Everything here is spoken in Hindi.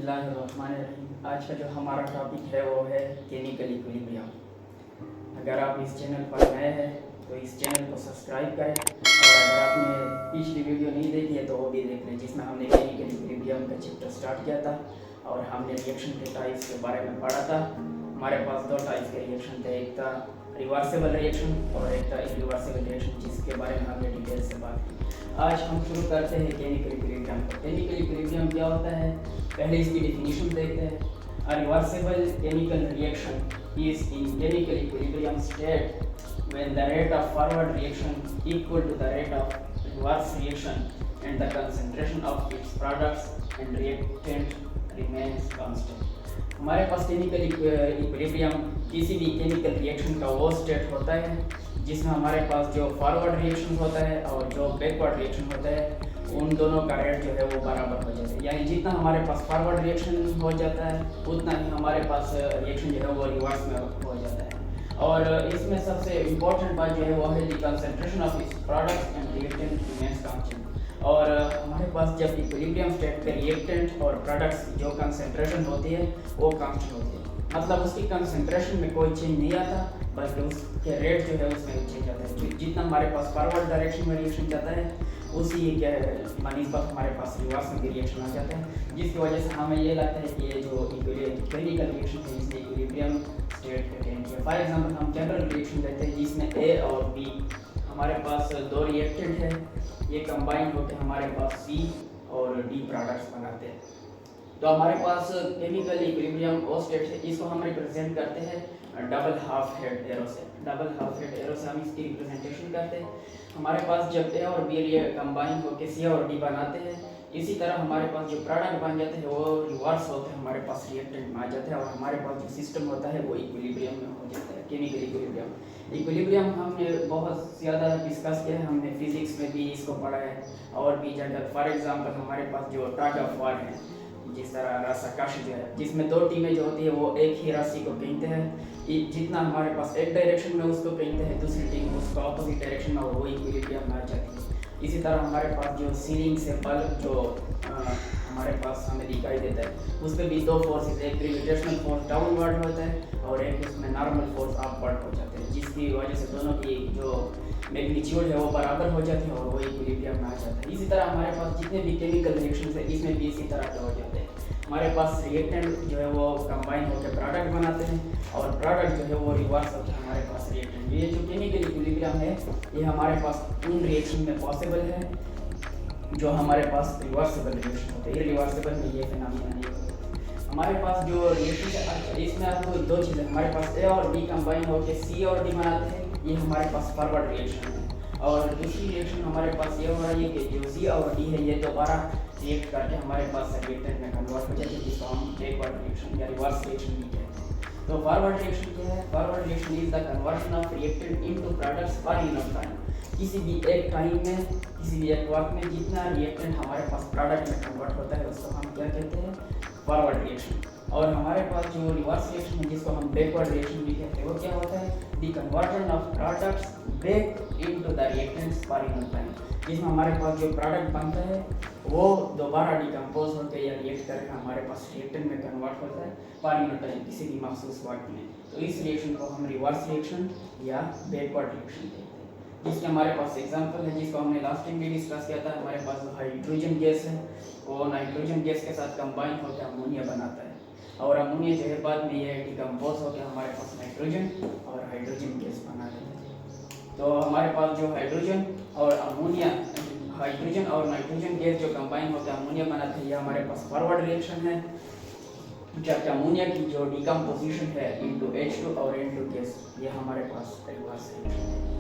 बिस्मिल्लाहिर्रहमानिर्रहीम। आज का जो हमारा टॉपिक है वो है केमिकल इक्विलिब्रियम। अगर आप इस चैनल पर नए हैं तो इस चैनल को सब्सक्राइब करें, और अगर आपने पिछली वीडियो नहीं देखी है तो वो भी देख लें, जिसमें हमने केमिकल इक्विलिब्रियम का चैप्टर स्टार्ट किया था और हमने रिएक्शन के टाइप्स के बारे में पढ़ा था। हमारे पास दो टाइप्स के रिएक्शन थे, एक था रिवर्सिबल रिएक्शन और एक था इरिवर्सिबल रिएक्शन, जिसके बारे में हमने डिटेल से बात की। आज हम शुरू करते हैं केमिकल इक्विलिब्रियम को। केमिकल इक्विलिब्रियम क्या होता है, पहले इसकी डेफिनेशन देखते हैं। A reversible chemical reaction is in chemical equilibrium state when the rate of forward reaction equal to the rate of reverse reaction and the concentration of its products and reactant remains constant। हमारे पास केमिकल इक्विलिब्रियम किसी भी केमिकल रिएक्शन का वो स्टेट होता है जिसमें हमारे पास जो फॉरवर्ड रिएक्शन होता है और जो बैकवर्ड रिएक्शन होता है उन दोनों का रेट जो है वो बराबर हो जाता है। यानी जितना हमारे पास फॉरवर्ड रिएक्शन हो जाता है उतना ही हमारे पास रिएक्शन जो है वो रिवर्स में हो जाता है। और इसमें सबसे इम्पोर्टेंट बात जो है वो है the concentration of its products and reactant remains constant. और हमारे पास जब इक्विलिब्रियम स्टेट पे रिएक्टेंट और प्रोडक्ट्स की जो कंसंट्रेशन होती है वो कांस्टेंट होती है, मतलब उसकी कंसंट्रेशन में कोई चेंज नहीं आता, बल्कि उसके रेट जो है उसमें चेंज आता है। जितना हमारे पास फॉरवर्ड डायरेक्शन में रिएक्शन जाता है उसी के बनिस्बत हमारे पास रिवर्स में भी रिएक्शन आ जाता है, जिसकी वजह से हमें ये लगता है कि ये जो केमिकल रिएक्शन है इसमें इक्विलिब्रियम स्टेट पे अटेन किया। फॉर एग्जांपल हम जनरल रिएक्शन लेते हैं जिसमें ए और बी हमारे पास दो रिएक्टेंट है, ये कंबाइन होकर हमारे पास सी और डी प्रोडक्ट्स बनाते हैं। तो हमारे पास केमिकल इक्विलिब्रियम वो स्टेट है, इसको हम रिप्रेजेंट करते हैं डबल हाफ हेड एरो से। डबल हाफ हेड एरो से हम इसकी रिप्रेजेंटेशन करते हैं। हमारे पास जब ए और बी कंबाइन होकर सी और डी बनाते हैं, इसी तरह हमारे पास जो प्रोडक्ट बन जाते हैं वो रिवर्स होते हैं, हमारे पास रिएक्टेंट में आ जाते हैं और हमारे पास जो सिस्टम होता है वो इक्विलिब्रियम में हो जाता है, केमिकल इक्विलिब्रियम। इक्विलिब्रियम हमने बहुत ज़्यादा डिस्कस किया है, हमने फिजिक्स में भी इसको पढ़ा है और भी जगह। फॉर एग्जाम्पल हमारे पास जो टग ऑफ वॉर है, जिस तरह रस्साकशी जो है जिसमें दो टीमें जो होती है वो एक ही रस्सी को खींचते हैं, जितना हमारे पास एक डायरेक्शन में उसको खींचते हैं दूसरी टीम उसको ऑपोजिट डायरेक्शन में वो इक्विलिब्रियम में आ जाती है। इसी तरह हमारे पास जो सीलिंग से बल्ब जो हमारे पास हमें दिखाई देता है उस पर भी दो फोर्सेस, एक ग्रेविटेशनल फोर्स डाउनवर्ड होता है और एक उसमें नॉर्मल फोर्स अपवर्ड हो जाते हैं, जिसकी वजह से दोनों की जो मैग्नीट्यूड है वो बराबर हो जाती है और वो इक्विलिब्रियम में आ जाता है। इसी तरह हमारे पास जितने भी केमिकल रिएक्शन है इसमें भी इसी तरह के हो जाते हैं। हमारे पास रिएक्टेंट जो है वो कंबाइन होकर प्रोडक्ट बनाते हैं और प्रोडक्ट जो है वो रिवर्स होता है हमारे पास रिएक्टेंट। ये जो केमिकल इक्विलिब्रियम है ये हमारे पास उन रिएक्शन में पॉसिबल है जो हमारे पास रिवर्सिबल रिएक्शन होते हैं। रिवर्सिबल में ये फिनोमेना नहीं होता। हमारे पास जो रिएक्शन है इसमें आपको दो चीज़ें, हमारे पास ए और बी कंबाइन होकर सी और डी बनाते हैं, ये हमारे पास फॉरवर्ड रिएक्शन है। और दूसरी रिएक्शन हमारे पास ये हो रही है कि जो सी और डी है ये दोबारा रिएक्ट करके हमारे पास रिएक्टेंट में कन्वर्ट हो जाती है, जिसको हम बैकवर्ड रिएक्शन या रिवर्स रिएक्शन भी कहते हैं। तो फॉरवर्ड रिएक्शन क्या है? Forward reaction is the conversion of reactant into products for unit time. किसी भी एक टाइम में, किसी भी एक वक्त में जितना रिएक्टेंट हमारे पास प्रोडक्ट में कन्वर्ट होता है उसको हम क्या कहते हैं? Forward reaction. और हमारे पास जो रिवर्स रिएक्शन है जिसको हम बैकवर्ड रिएक्शन भी कहते हैं, वो क्या होता है? The conversion of products back into the reactants for unit time, जिसमें हमारे पास जो प्रोडक्ट बनता है वो दोबारा डिकम्पोज होकर या रिएक्ट करके हमारे पास रिएक्टेंट में कन्वर्ट होता है फॉर यूनिट टाइम किसी भी मखसूस वक्त में। तो इस रिएक्शन को हम रिवर्स रिएक्शन या बैकवर्ड रिएक्शन कहते हैं। जिसके हमारे पास एग्जांपल है जिसको हमने लास्ट टाइम भी डिस्कस किया था। हमारे पास जो हाइड्रोजन गैस है वो नाइट्रोजन गैस के साथ कंबाइन होकर अमोनिया बनाता है और अमोनिया जो है बाद में ये डिकम्पोज होकर हमारे पास नाइट्रोजन और हाइड्रोजन गैस बना देता है। तो हमारे पास जो हाइड्रोजन और अमोनिया, हाइड्रोजन और नाइट्रोजन गैस जो कंबाइन होकर अमोनिया बनाते हैं ये हमारे पास फॉरवर्ड रिएक्शन है, जबकि अमोनिया की जो डिकम्पोजिशन है इनटू H2 और N2 गैस ये हमारे पास रिवर्स रिएक्शन है।